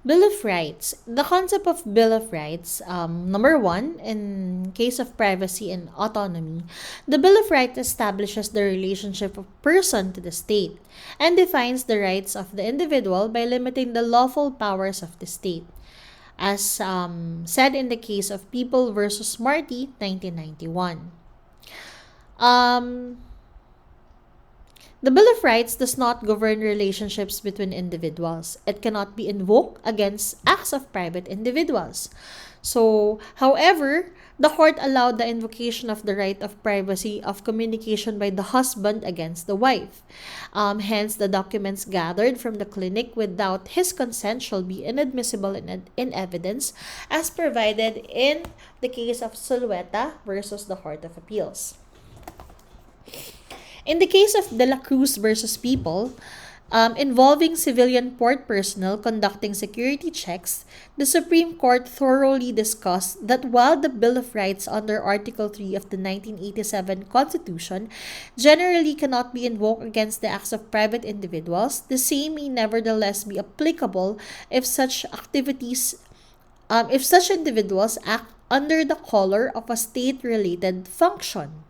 Bill of Rights. The concept of Bill of Rights, number one, in case of privacy and autonomy, the Bill of Rights establishes the relationship of person to the state and defines the rights of the individual by limiting the lawful powers of the state, as said in the case of People versus Marty, 1991. Um, The Bill of Rights does not govern relationships between individuals. It cannot be invoked against acts of private individuals. So, however, the court allowed the invocation of the right of privacy of communication by the husband against the wife. Hence, the documents gathered from the clinic without his consent shall be inadmissible in evidence as provided in the case of Solueta versus the Court of Appeals. In the case of De La Cruz versus People, involving civilian port personnel conducting security checks, the Supreme Court thoroughly discussed that while the Bill of Rights under Article 3 of the 1987 Constitution generally cannot be invoked against the acts of private individuals, the same may nevertheless be applicable if such individuals act under the color of a state-related function.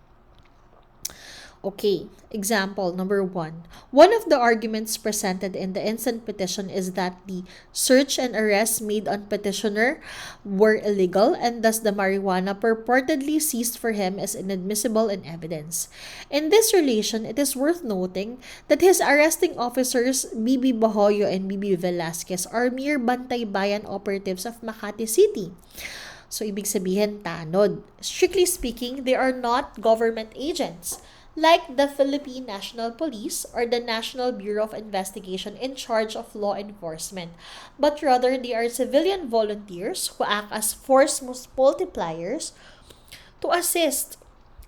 Okay, example number one. One of the arguments presented in the instant petition is that the search and arrest made on petitioner were illegal and thus the marijuana purportedly seized for him is inadmissible in evidence. In this relation, it is worth noting that his arresting officers, Bibi Bahoyo and Bibi Velasquez, are mere bantay-bayan operatives of Makati City. So, ibig sabihin, tanod. Strictly speaking, they are not government agents like the Philippine National Police or the National Bureau of Investigation in charge of law enforcement, but rather they are civilian volunteers who act as force multipliers to assist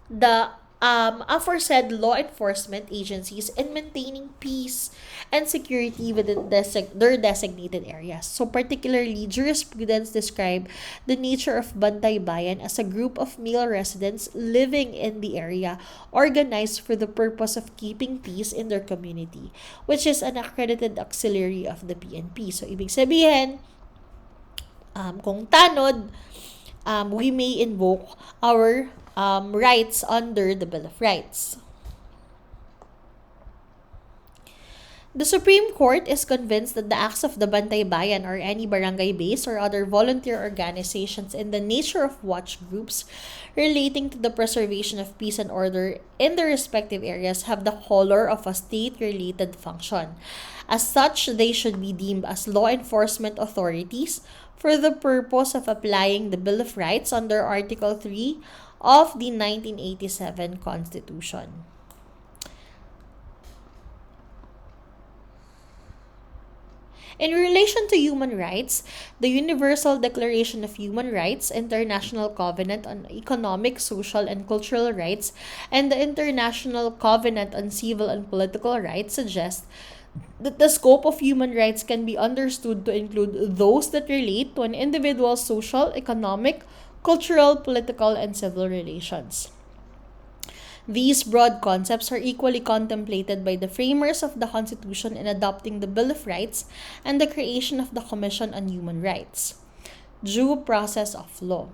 the aforesaid law enforcement agencies in maintaining peace and security within their designated areas. So particularly, jurisprudence describe the nature of Bantay Bayan as a group of male residents living in the area organized for the purpose of keeping peace in their community, which is an accredited auxiliary of the PNP. So ibig sabihin, kung tanod, we may invoke our rights under the Bill of Rights. The Supreme Court is convinced that the acts of the Bantay Bayan or any barangay-based or other volunteer organizations in the nature of watch groups relating to the preservation of peace and order in their respective areas have the color of a state-related function. As such, they should be deemed as law enforcement authorities for the purpose of applying the Bill of Rights under Article 3 of the 1987 Constitution. In relation to human rights, the Universal Declaration of Human Rights, International Covenant on Economic, Social, and Cultural Rights, and the International Covenant on Civil and Political Rights suggest that the scope of human rights can be understood to include those that relate to an individual's social, economic, cultural, political, and civil relations. These broad concepts are equally contemplated by the framers of the Constitution in adopting the Bill of Rights and the creation of the Commission on Human Rights. Due process of law.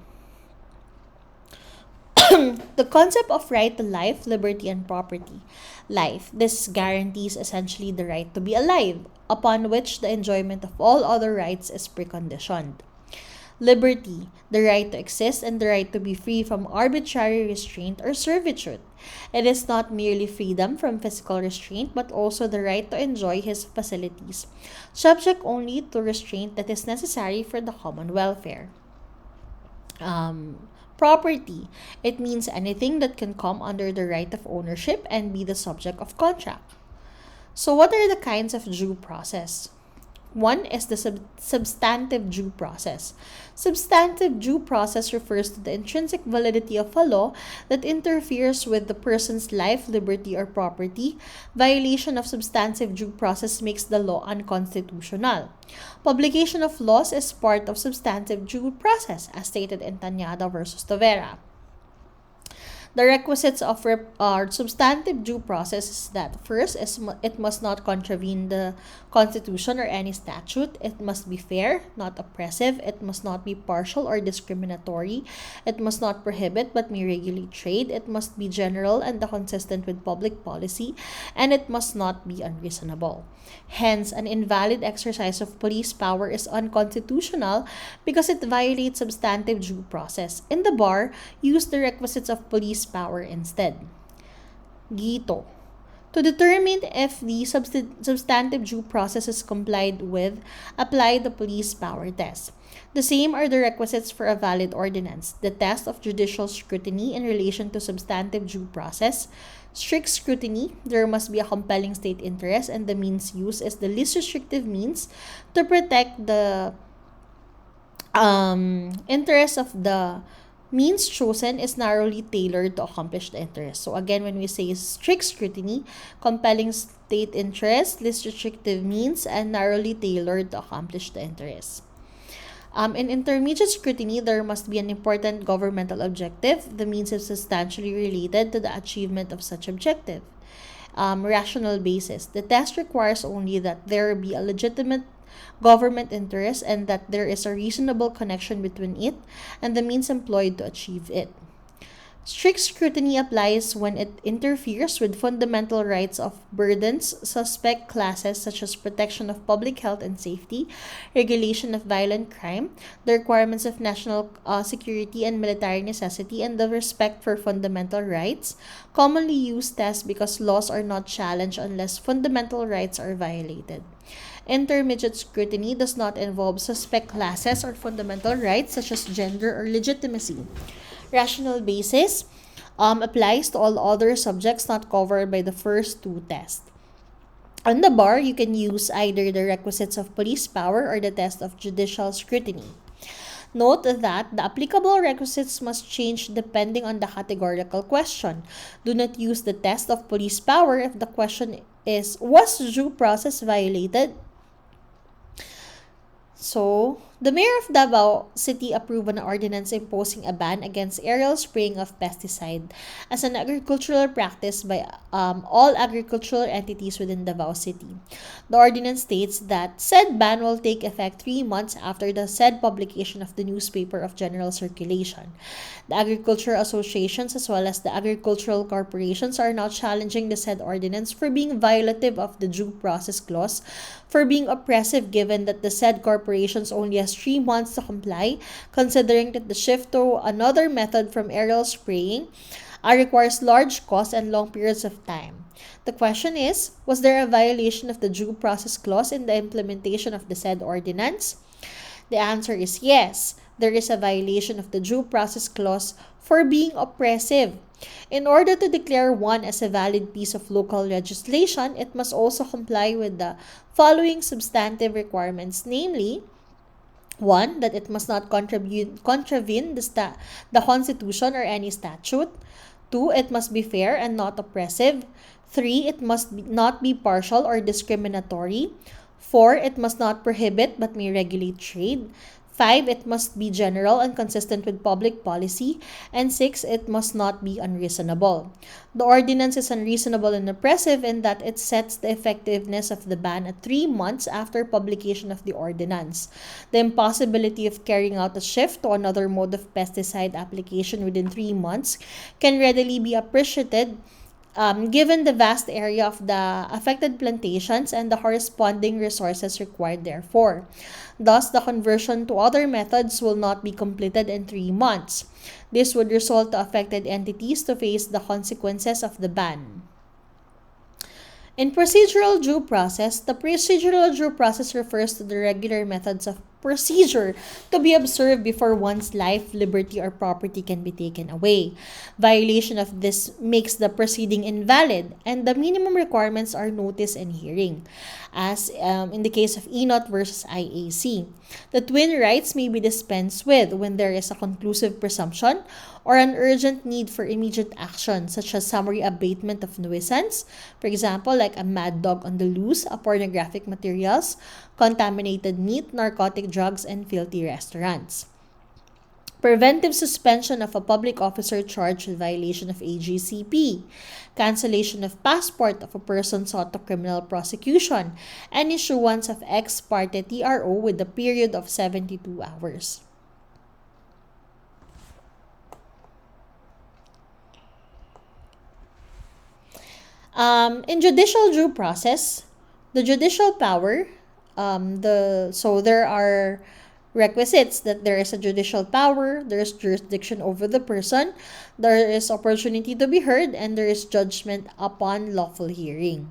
The concept of right to life, liberty, and property. Life. This guarantees essentially the right to be alive, upon which the enjoyment of all other rights is preconditioned. Liberty, the right to exist and the right to be free from arbitrary restraint or servitude. It is not merely freedom from physical restraint but also the right to enjoy his facilities, subject only to restraint that is necessary for the common welfare. Property, it means anything that can come under the right of ownership and be the subject of contract. So what are the kinds of due process? One is the substantive due process. Substantive due process refers to the intrinsic validity of a law that interferes with the person's life, liberty, or property. Violation of substantive due process makes the law unconstitutional. Publication of laws is part of substantive due process, as stated in Tanyada versus Tovera. The requisites of substantive due process is that first, it must not contravene the Constitution or any statute. It must be fair, not oppressive. It must not be partial or discriminatory. It must not prohibit but may regulate trade. It must be general and consistent with public policy, and it must not be unreasonable. Hence, an invalid exercise of police power is unconstitutional because it violates substantive due process. In the bar, use the requisites of police power instead. Gito. To determine if the substantive due process is complied with, apply the police power test. The same are the requisites for a valid ordinance. The test of judicial scrutiny in relation to substantive due process. Strict scrutiny, there must be a compelling state interest, and the means used is the least restrictive means to protect the interest of the means chosen is narrowly tailored to accomplish the interest. So again, when we say strict scrutiny, compelling state interest, least restrictive means, and narrowly tailored to accomplish the interest. In intermediate scrutiny, there must be an important governmental objective. The means is substantially related to the achievement of such objective. Rational basis. The test requires only that there be a legitimate government interest and that there is a reasonable connection between it and the means employed to achieve it. Strict scrutiny applies when it interferes with fundamental rights of burdens, suspect classes such as protection of public health and safety, regulation of violent crime, the requirements of national security and military necessity, and the respect for fundamental rights. Commonly used tests because laws are not challenged unless fundamental rights are violated. Intermediate scrutiny does not involve suspect classes or fundamental rights such as gender or legitimacy. Rational basis applies to all other subjects not covered by the first two tests. On the bar, you can use either the requisites of police power or the test of judicial scrutiny. Note that the applicable requisites must change depending on the categorical question. Do not use the test of police power if the question is, was due process violated? So, the mayor of Davao City approved an ordinance imposing a ban against aerial spraying of pesticide as an agricultural practice by all agricultural entities within Davao City. The ordinance states that said ban will take effect 3 months after the said publication of the newspaper of general circulation. The agricultural associations as well as the agricultural corporations are now challenging the said ordinance for being violative of the due process clause, for being oppressive given that the said corporations only has 3 months to comply, considering that the shift to another method from aerial spraying requires large costs and long periods of time. The question is, was there a violation of the due process clause in the implementation of the said ordinance? The answer is yes. There is a violation of the due process clause for being oppressive. In order to declare one as a valid piece of local legislation, it must also comply with the following substantive requirements, namely, 1. That it must not contravene the Constitution or any statute. 2. It must be fair and not oppressive. 3. It must not be partial or discriminatory. 4. It must not prohibit but may regulate trade. 5. It must be general and consistent with public policy. And 6. It must not be unreasonable. The ordinance is unreasonable and oppressive in that it sets the effectiveness of the ban at 3 months after publication of the ordinance. The impossibility of carrying out a shift to another mode of pesticide application within 3 months can readily be appreciated given the vast area of the affected plantations and the corresponding resources required therefore. Thus, the conversion to other methods will not be completed in 3 months. This would result to affected entities to face the consequences of the ban. In procedural due process, the procedural due process refers to the regular methods of procedure to be observed before one's life, liberty, or property can be taken away. Violation of this makes the proceeding invalid, and the minimum requirements are notice and hearing, as in the case of ENOT versus IAC. The twin rights may be dispensed with when there is a conclusive presumption or an urgent need for immediate action, such as summary abatement of nuisance, for example, like a mad dog on the loose, pornographic materials, contaminated meat, narcotic drugs, and filthy restaurants. preventive suspension of a public officer charged with violation of AGCP, cancellation of passport of a person sought to criminal prosecution, and issuance of ex parte TRO with a period of 72 hours. In judicial due process, the judicial power, so there are requisites that there is a judicial power, there is jurisdiction over the person, there is opportunity to be heard, and there is judgment upon lawful hearing.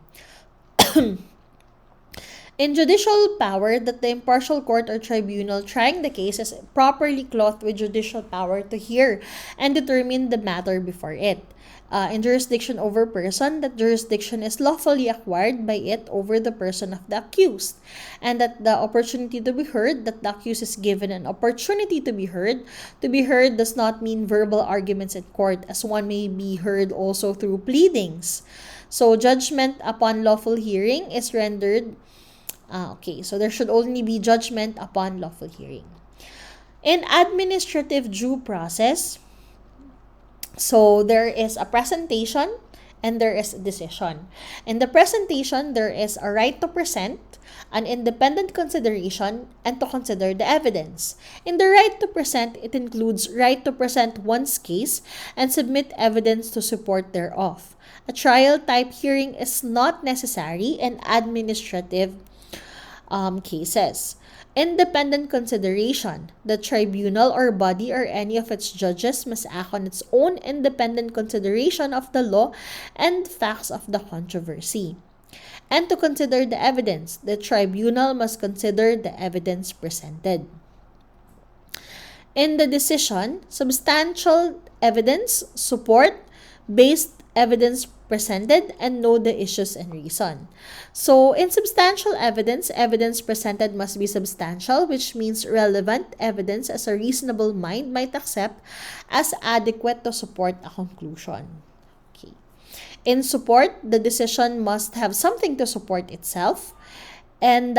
In judicial power, that the impartial court or tribunal trying the case is properly clothed with judicial power to hear and determine the matter before it. In jurisdiction over person, that jurisdiction is lawfully acquired by it over the person of the accused, and that the opportunity to be heard, that the accused is given an opportunity to be heard. To be heard does not mean verbal arguments in court, as one may be heard also through pleadings. So judgment upon lawful hearing is rendered. So there should only be judgment upon lawful hearing. In administrative due process, so there is a presentation and there is a decision. In the presentation, there is a right to present, an independent consideration, and to consider the evidence. In the right to present, it includes right to present one's case and submit evidence to support thereof. A trial-type hearing is not necessary in administrative cases. Independent consideration. The tribunal or body or any of its judges must act on its own independent consideration of the law and facts of the controversy. And to consider the evidence, the tribunal must consider the evidence presented. In the decision, substantial evidence, support, based evidence presented, and know the issues and reason. So, in substantial evidence, evidence presented must be substantial, which means relevant evidence as a reasonable mind might accept as adequate to support a conclusion. Okay. In support, the decision must have something to support itself. And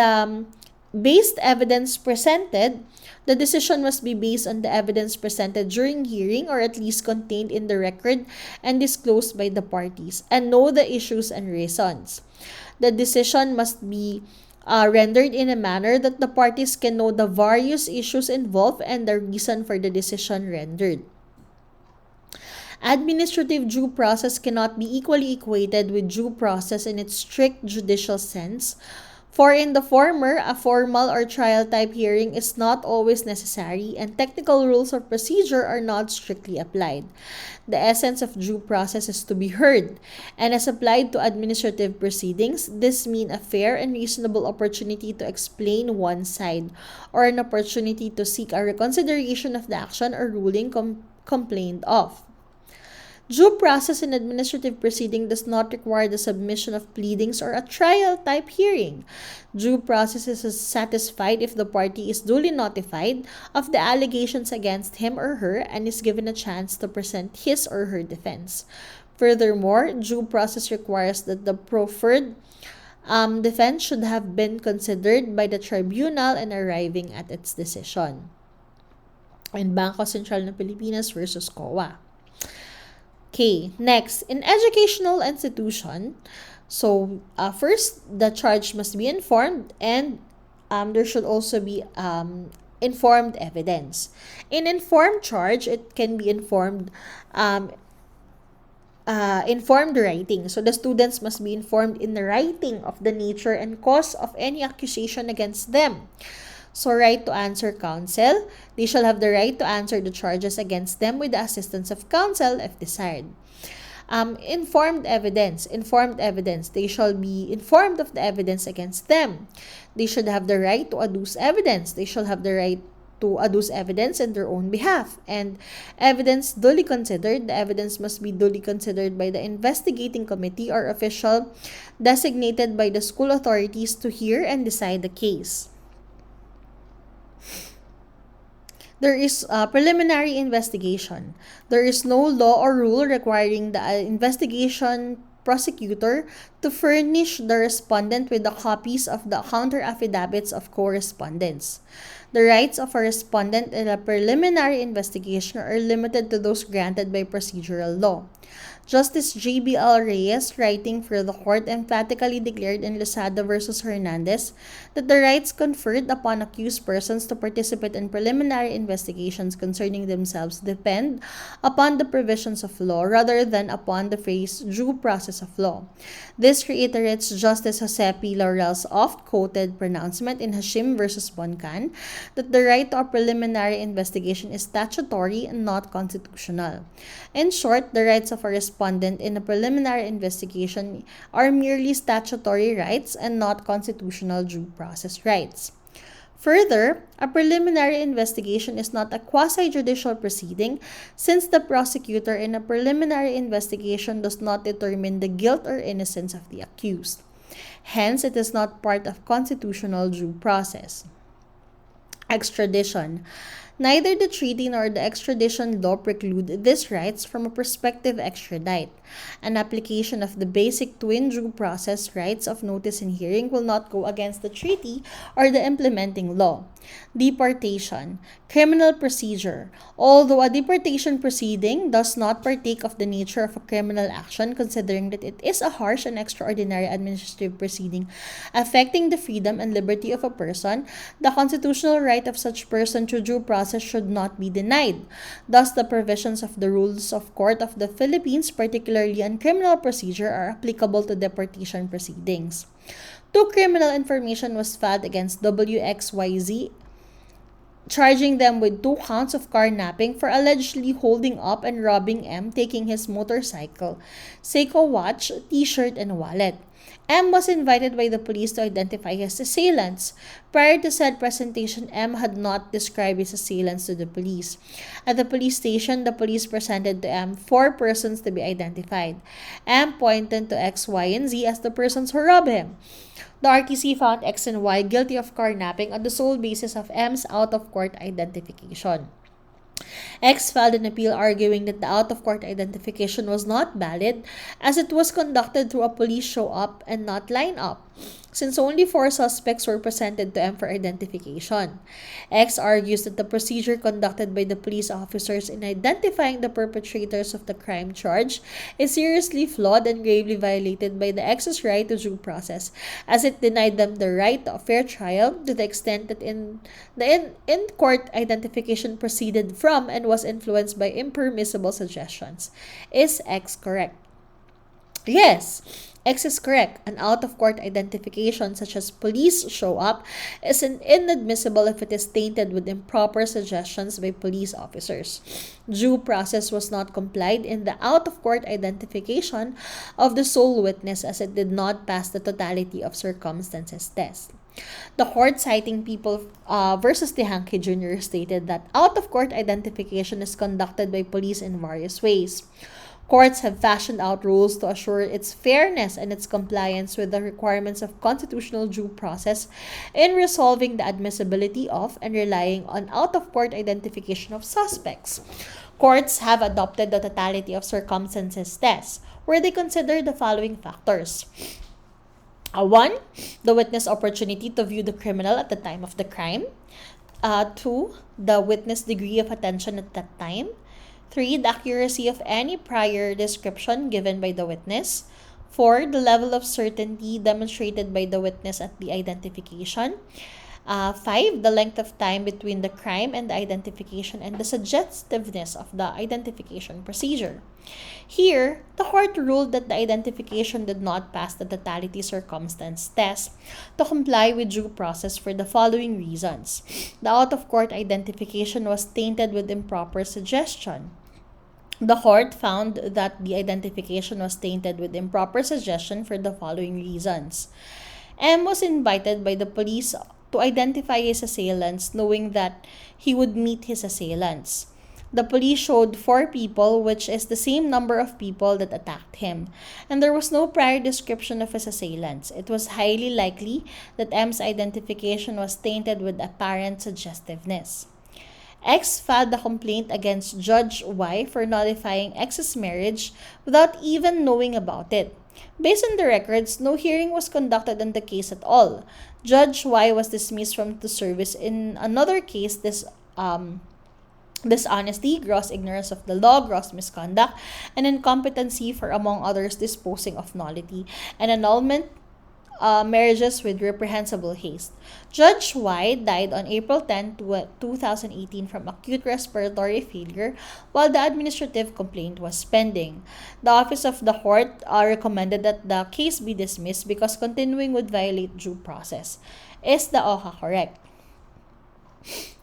based evidence presented, the decision must be based on the evidence presented during hearing or at least contained in the record and disclosed by the parties, and know the issues and reasons. The decision must be rendered in a manner that the parties can know the various issues involved and the reason for the decision rendered. Administrative due process cannot be equally equated with due process in its strict judicial sense. For in the former, a formal or trial-type hearing is not always necessary, and technical rules of procedure are not strictly applied. The essence of due process is to be heard, and as applied to administrative proceedings, this means a fair and reasonable opportunity to explain one's side, or an opportunity to seek a reconsideration of the action or ruling complained of. Due process in administrative proceeding does not require the submission of pleadings or a trial-type hearing. Due process is satisfied if the party is duly notified of the allegations against him or her and is given a chance to present his or her defense. Furthermore, due process requires that the proffered defense should have been considered by the tribunal and arriving at its decision. In Bangko Sentral ng Pilipinas versus COA. Okay, next, in educational institution, so first, the charge must be informed, and there should also be informed evidence. In informed charge, it can be informed writing. So the students must be informed in the writing of the nature and cause of any accusation against them. So, right to answer counsel. They shall have the right to answer the charges against them with the assistance of counsel if desired. Informed evidence. They shall be informed of the evidence against them. They should have the right to adduce evidence. They shall have the right to adduce evidence in their own behalf. And evidence duly considered. The evidence must be duly considered by the investigating committee or official designated by the school authorities to hear and decide the case. There is a preliminary investigation. There is no law or rule requiring the investigation prosecutor to furnish the respondent with the copies of the counter affidavits of correspondence. The rights of a respondent in a preliminary investigation are limited to those granted by procedural law. Justice J.B.L. Reyes, writing for the court, emphatically declared in Losada v. Hernandez that the rights conferred upon accused persons to participate in preliminary investigations concerning themselves depend upon the provisions of law rather than upon the phrase due process of law. This reiterates Justice Jose P. Laurel's oft-quoted pronouncement in Hashim v. Boncan that the right to a preliminary investigation is statutory and not constitutional. In short, the rights of a respondent in a preliminary investigation are merely statutory rights and not constitutional due process rights. Further, a preliminary investigation is not a quasi-judicial proceeding since the prosecutor in a preliminary investigation does not determine the guilt or innocence of the accused. Hence, it is not part of constitutional due process. Extradition. Neither the treaty nor the extradition law preclude these rights from a prospective extradite. An application of the basic twin due process rights of notice and hearing will not go against the treaty or the implementing law. Deportation. Criminal procedure. Although a deportation proceeding does not partake of the nature of a criminal action, considering that it is a harsh and extraordinary administrative proceeding affecting the freedom and liberty of a person, the constitutional right of such person to due process should not be denied. Thus, the provisions of the Rules of Court of the Philippines, particularly on criminal procedure, are applicable to deportation proceedings. 2 criminal information was filed against WXYZ, charging them with 2 counts of carnapping for allegedly holding up and robbing M, taking his motorcycle, Seiko watch, t-shirt, and wallet. M was invited by the police to identify his assailants. Prior to said presentation, M had not described his assailants to the police. At the police station, the police presented to M 4 persons to be identified. M pointed to X, Y, and Z as the persons who robbed him. The RTC found X and Y guilty of carnapping on the sole basis of M's out-of-court identification. X filed an appeal arguing that the out-of-court identification was not valid as it was conducted through a police show-up and not line-up, since only 4 suspects were presented to M for identification. X argues that the procedure conducted by the police officers in identifying the perpetrators of the crime charge is seriously flawed and gravely violated by the X's right to due process, as it denied them the right to a fair trial to the extent that the in-court identification proceeded from and was influenced by impermissible suggestions. Is X correct? Yes, X is correct. An out-of-court identification such as police show-up is inadmissible if it is tainted with improper suggestions by police officers. Due process was not complied in the out-of-court identification of the sole witness as it did not pass the totality of circumstances test. The court, citing People versus Tehanque Jr., stated that out-of-court identification is conducted by police in various ways. Courts have fashioned out rules to assure its fairness and its compliance with the requirements of constitutional due process in resolving the admissibility of and relying on out-of-court identification of suspects. Courts have adopted the totality of circumstances test, where they consider the following factors. 1. The witness opportunity to view the criminal at the time of the crime. 2. The witness degree of attention at that time. 3. The accuracy of any prior description given by the witness. 4. The level of certainty demonstrated by the witness at the identification. 5. The length of time between the crime and the identification and the suggestiveness of the identification procedure. Here, the court ruled that the identification did not pass the totality circumstance test to comply with due process for the following reasons. The out-of-court identification was tainted with improper suggestion. The court found that the identification was tainted with improper suggestion for the following reasons. M was invited by the police to identify his assailants, knowing that he would meet his assailants. The police showed 4 people, which is the same number of people that attacked him, and there was no prior description of his assailants. It was highly likely that M's identification was tainted with apparent suggestiveness. X filed a complaint against Judge Y for nullifying X's marriage without even knowing about it. Based on the records, no hearing was conducted on the case at all. Judge Y was dismissed from the service in another case, dishonesty, gross ignorance of the law, gross misconduct, and incompetency for, among others, disposing of nullity and annulment marriages with reprehensible haste. Judge White died on April 10, 2018 from acute respiratory failure while the administrative complaint was pending. The Office of the Court recommended that the case be dismissed because continuing would violate due process. Is the OHA correct?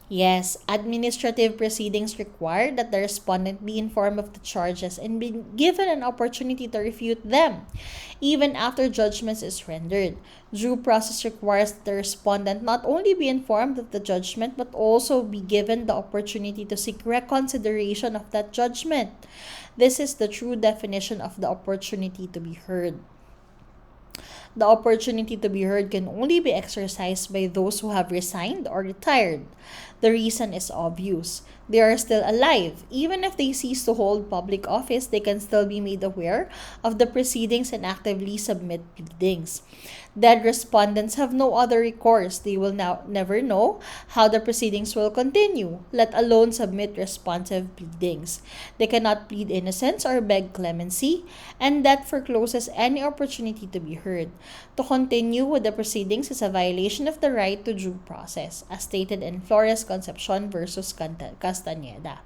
Yes, administrative proceedings require that the respondent be informed of the charges and be given an opportunity to refute them, even after judgment is rendered. Due process requires that the respondent not only be informed of the judgment but also be given the opportunity to seek reconsideration of that judgment. This is the true definition of the opportunity to be heard. The opportunity to be heard can only be exercised by those who have resigned or retired. The reason is obvious. They are still alive. Even if they cease to hold public office, they can still be made aware of the proceedings and actively submit pleadings. Dead respondents have no other recourse. They will now never know how the proceedings will continue, let alone submit responsive pleadings. They cannot plead innocence or beg clemency, and that forecloses any opportunity to be heard. To continue with the proceedings is a violation of the right to due process, as stated in Flores Concepcion versus Castañeda.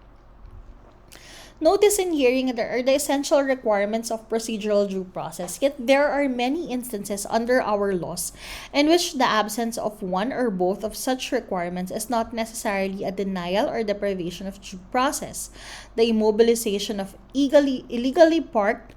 Notice and hearing are the essential requirements of procedural due process, yet there are many instances under our laws in which the absence of one or both of such requirements is not necessarily a denial or deprivation of due process. The immobilization of illegally parked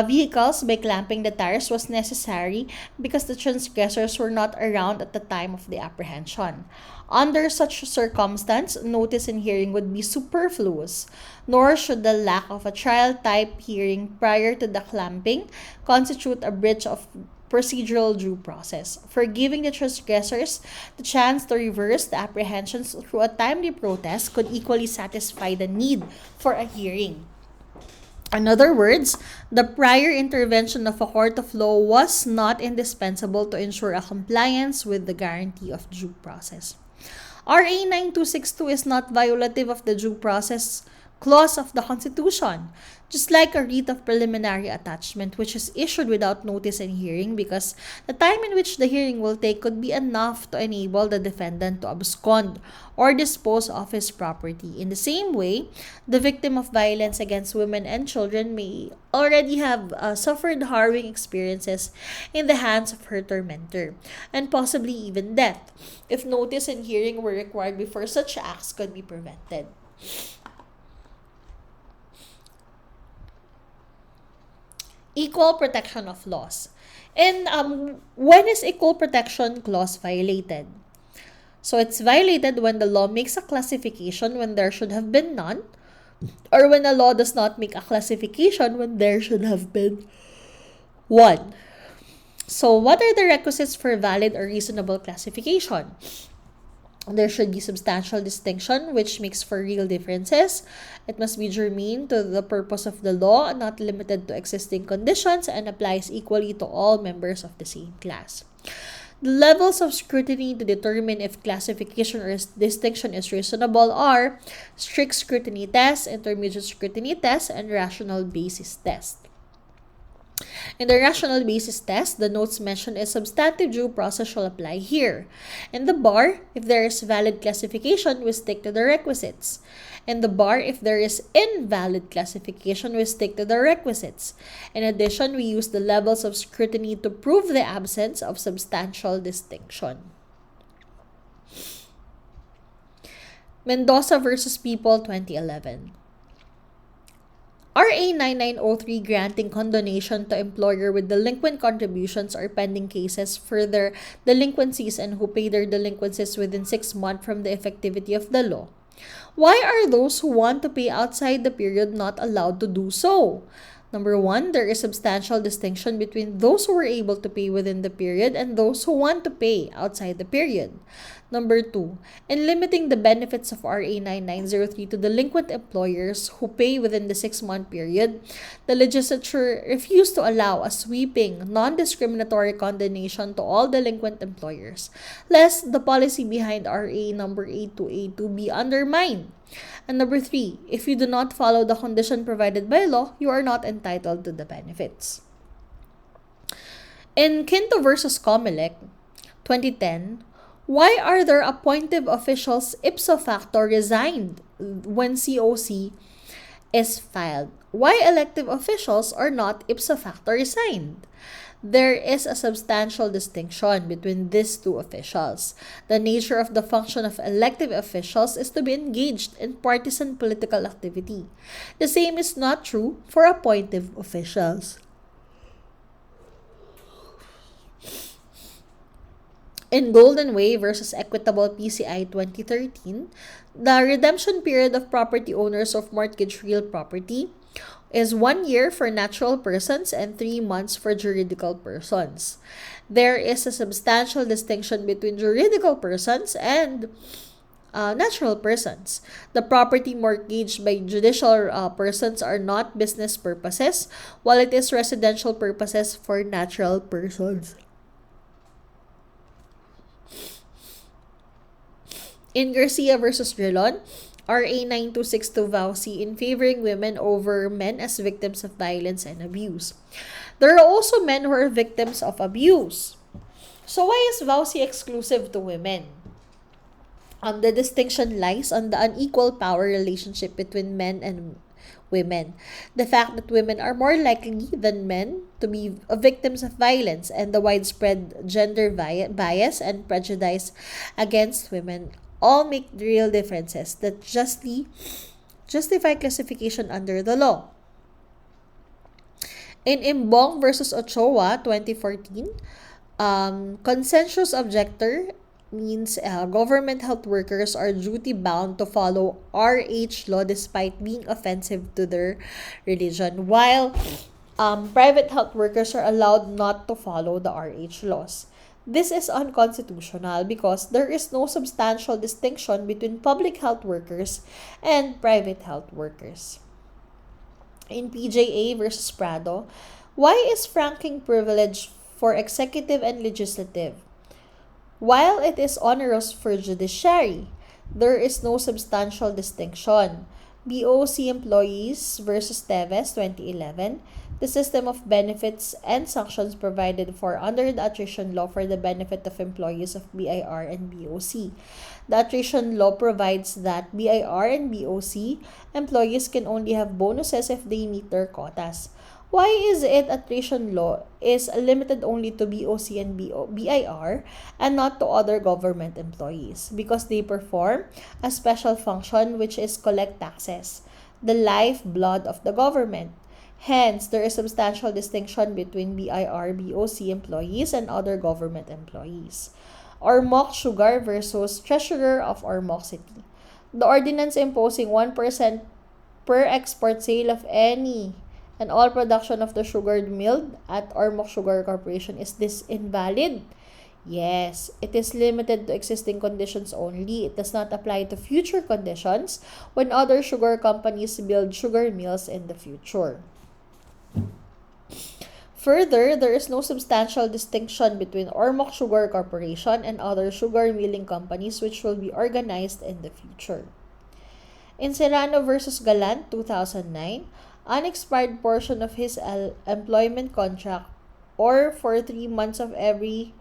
vehicles by clamping the tires was necessary because the transgressors were not around at the time of the apprehension. Under such circumstance, notice and hearing would be superfluous, nor should the lack of a trial-type hearing prior to the clamping constitute a breach of procedural due process. For giving the transgressors the chance to reverse the apprehensions through a timely protest could equally satisfy the need for a hearing. In other words, the prior intervention of a court of law was not indispensable to ensure a compliance with the guarantee of due process. RA 9262 is not violative of the due process clause of the Constitution, just like a writ of preliminary attachment which is issued without notice and hearing because the time in which the hearing will take could be enough to enable the defendant to abscond or dispose of his property. In the same way, the victim of violence against women and children may already have suffered harrowing experiences in the hands of her tormentor, and possibly even death, if notice and hearing were required before such acts could be prevented. Equal protection of laws. And when is equal protection clause violated? So it's violated when the law makes a classification when there should have been none, or when a law does not make a classification when there should have been one. So what are the requisites for valid or reasonable classification? There should be substantial distinction, which makes for real differences. It must be germane to the purpose of the law, not limited to existing conditions, and applies equally to all members of the same class. The levels of scrutiny to determine if classification or distinction is reasonable are strict scrutiny test, intermediate scrutiny test, and rational basis test. In the rational basis test, the notes mentioned is substantive due process shall apply here. In the bar, if there is valid classification, we stick to the requisites. In the bar, if there is invalid classification, we stick to the requisites. In addition, we use the levels of scrutiny to prove the absence of substantial distinction. Mendoza versus People, 2011. RA 9903 granting condonation to employer with delinquent contributions or pending cases for their delinquencies and who pay their delinquencies within 6 months from the effectivity of the law. Why are those who want to pay outside the period not allowed to do so? Number one, there is substantial distinction between those who were able to pay within the period and those who want to pay outside the period. Number two, in limiting the benefits of RA 9903 to delinquent employers who pay within the 6-month period, the legislature refused to allow a sweeping, non-discriminatory condemnation to all delinquent employers, lest the policy behind RA number 8282 be undermined. And number three, if you do not follow the condition provided by law, you are not entitled to the benefits. In Quinto versus Comelec, 2010, why are their appointive officials ipso facto resigned when COC is filed? Why elective officials are not ipso facto resigned? There is a substantial distinction between these two officials. The nature of the function of elective officials is to be engaged in partisan political activity. The same is not true for appointive officials. In Golden Way versus Equitable PCI 2013, the redemption period of property owners of mortgage real property is 1 year for natural persons and 3 months for juridical persons. There is a substantial distinction between juridical persons and natural persons. The property mortgaged by judicial persons are not business purposes, while it is residential purposes for natural persons. In Garcia versus Drilon, RA 9262 VAUSI in favoring women over men as victims of violence and abuse. There are also men who are victims of abuse. So why is VAUSI exclusive to women? The distinction lies on the unequal power relationship between men and women. The fact that women are more likely than men to be victims of violence and the widespread gender bias and prejudice against women all make real differences that justly justify classification under the law. In Imbong versus Ochoa, 2014, consensus objector means government health workers are duty-bound to follow RH law despite being offensive to their religion, while private health workers are allowed not to follow the RH laws. This is unconstitutional because there is no substantial distinction between public health workers and private health workers. In PJA versus Prado, why is franking privilege for executive and legislative? While it is onerous for judiciary, there is no substantial distinction. BOC employees versus Teves 2011, the system of benefits and sanctions provided for under the attrition law for the benefit of employees of BIR and BOC. The attrition law provides that BIR and BOC employees can only have bonuses if they meet their quotas. Why is it attrition law is limited only to BOC and BIR and not to other government employees? Because they perform a special function which is collect taxes, the lifeblood of the government. Hence, there is substantial distinction between BIR, BOC employees and other government employees. Ormoc Sugar versus Treasurer of Ormoc City. The ordinance imposing 1% per export sale of any and all production of the sugar milled at Ormoc Sugar Corporation. Is this invalid? Yes, it is limited to existing conditions only. It does not apply to future conditions when other sugar companies build sugar mills in the future. Further, there is no substantial distinction between Ormoc Sugar Corporation and other sugar milling companies which will be organized in the future. In Serrano versus Galant, 2009, unexpired portion of his employment contract or for 3 months of every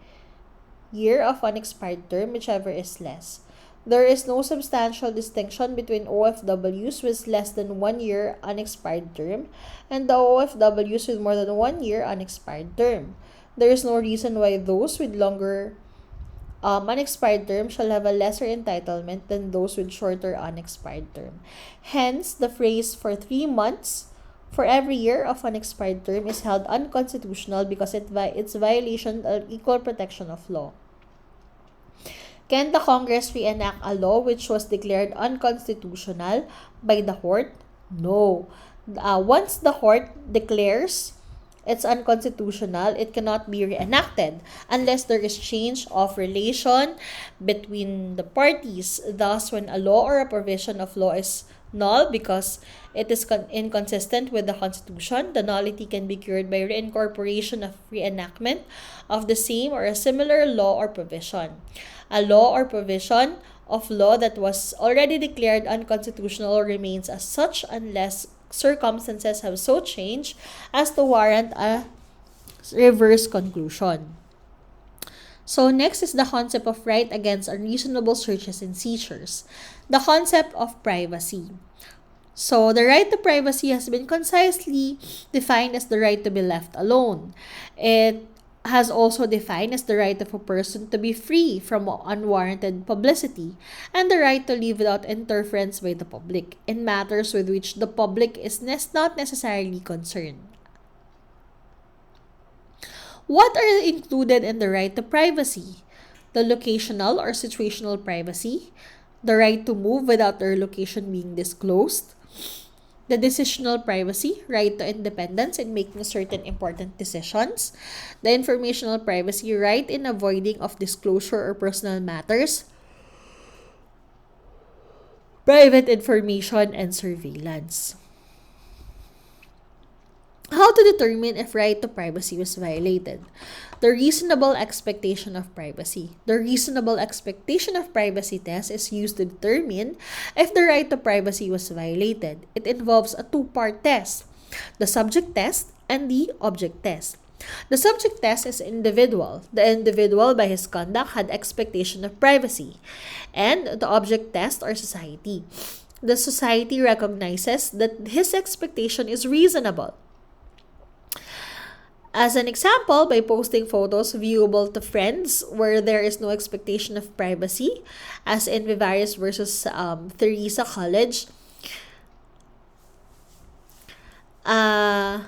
year of unexpired term, whichever is less. There is no substantial distinction between OFWs with less than 1 year unexpired term and the OFWs with more than 1 year unexpired term. There is no reason why those with longer unexpired term shall have a lesser entitlement than those with shorter unexpired term. Hence, the phrase for 3 months for every year of unexpired term is held unconstitutional because it's violation of equal protection of law. Can the Congress reenact a law which was declared unconstitutional by the court? No. Once the court declares it's unconstitutional, it cannot be reenacted unless there is change of relation between the parties. Thus, when a law or a provision of law is null because it is inconsistent with the Constitution, the nullity can be cured by reincorporation of reenactment of the same or a similar law or provision. A law or provision of law that was already declared unconstitutional remains as such unless circumstances have so changed as to warrant a reverse conclusion. So next is the concept of right against unreasonable searches and seizures. The concept of privacy. So the right to privacy has been concisely defined as the right to be left alone. It has also defined as the right of a person to be free from unwarranted publicity and the right to live without interference by the public in matters with which the public is not necessarily concerned. What are included in the right to privacy? The locational or situational privacy, the right to move without their location being disclosed, the decisional privacy, right to independence in making certain important decisions, the informational privacy, right in avoiding of disclosure or personal matters, private information, and surveillance. How to determine if right to privacy was violated? The reasonable expectation of privacy. The reasonable expectation of privacy test is used to determine if the right to privacy was violated. It involves a two-part test, the subject test and the object test. The subject test is individual. The individual by his conduct had expectation of privacy. And the object test or society. The society recognizes that his expectation is reasonable. As an example, by posting photos viewable to friends where there is no expectation of privacy, as in Vivaris versus Theresa College, and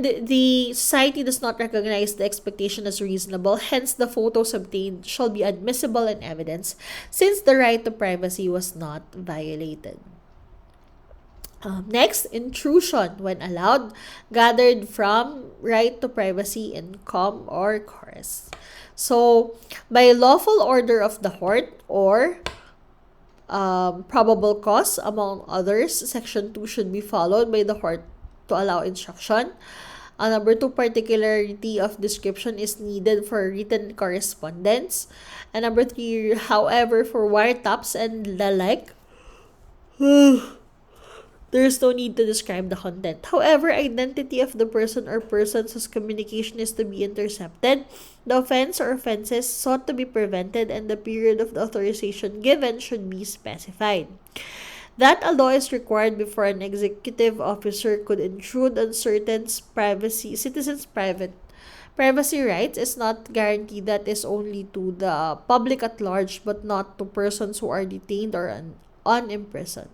the society does not recognize the expectation as reasonable, hence the photos obtained shall be admissible in evidence since the right to privacy was not violated. Next, intrusion, when allowed, gathered from right to privacy in com or chorus. So, by lawful order of the court or probable cause, among others, Section 2 should be followed by the court to allow instruction. Number 2, particularity of description is needed for written correspondence. And number 3, however, for wiretaps and the like, there is no need to describe the content. However, identity of the person or persons whose communication is to be intercepted, the offense or offenses sought to be prevented, and the period of the authorization given should be specified. That a law is required before an executive officer could intrude on certain citizens' private privacy rights is not guaranteed. That is only to the public at large, but not to persons who are detained or imprisoned.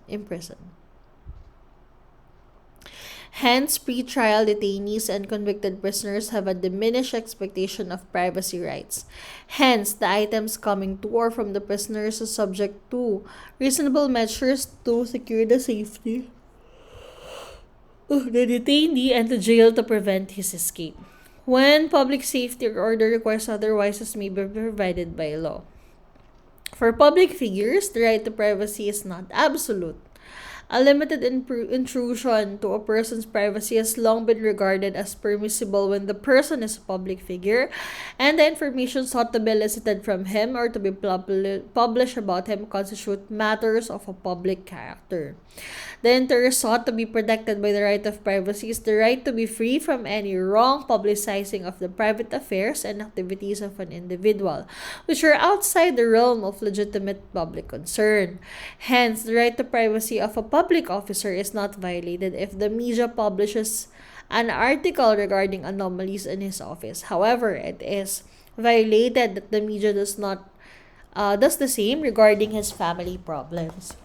Hence, pre-trial detainees and convicted prisoners have a diminished expectation of privacy rights. Hence, the items coming to or from the prisoners are subject to reasonable measures to secure the safety of the detainee and the jail to prevent his escape. When public safety or order requires otherwise, as may be provided by law. For public figures, the right to privacy is not absolute. A limited intrusion to a person's privacy has long been regarded as permissible when the person is a public figure and the information sought to be elicited from him or to be published about him constitute matters of a public character. The interest sought to be protected by the right of privacy is the right to be free from any wrong publicizing of the private affairs and activities of an individual, which are outside the realm of legitimate public concern. Hence, the right to privacy of a public officer is not violated if the media publishes an article regarding anomalies in his office. However, it is violated that the media does the same regarding his family problems.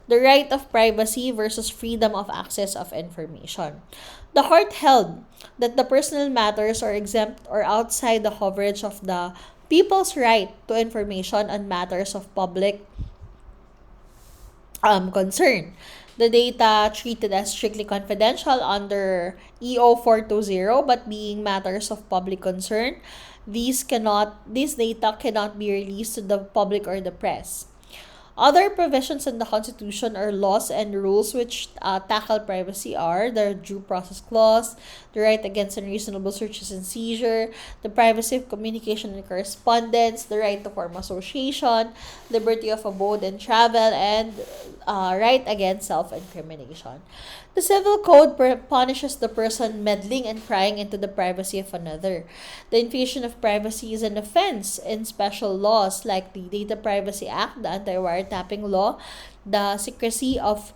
The right of privacy versus freedom of access of information. The court held that the personal matters are exempt or outside the coverage of the people's right to information on matters of public concern. The data treated as strictly confidential under EO 420 but being matters of public concern, these data cannot be released to the public or the press. Other provisions in the Constitution or laws and rules which tackle privacy are the Due Process Clause, the right against unreasonable searches and seizure, the privacy of communication and correspondence, the right to form association, liberty of abode and travel, and right against self-incrimination. The Civil Code punishes the person meddling and prying into the privacy of another. The invasion of privacy is an offense in special laws like the Data Privacy Act, the Anti-Wiretapping Law, the Secrecy of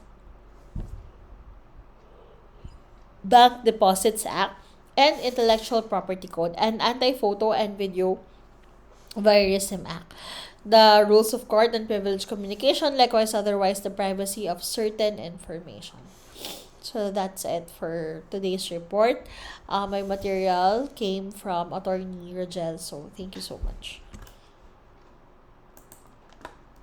Bank Deposits Act, and Intellectual Property Code, and Anti-Photo and Video Voyeurism Act. The rules of court and privileged communication likewise otherwise the privacy of certain information. So that's it for today's report. My material came from Attorney Rogel, so thank you so much.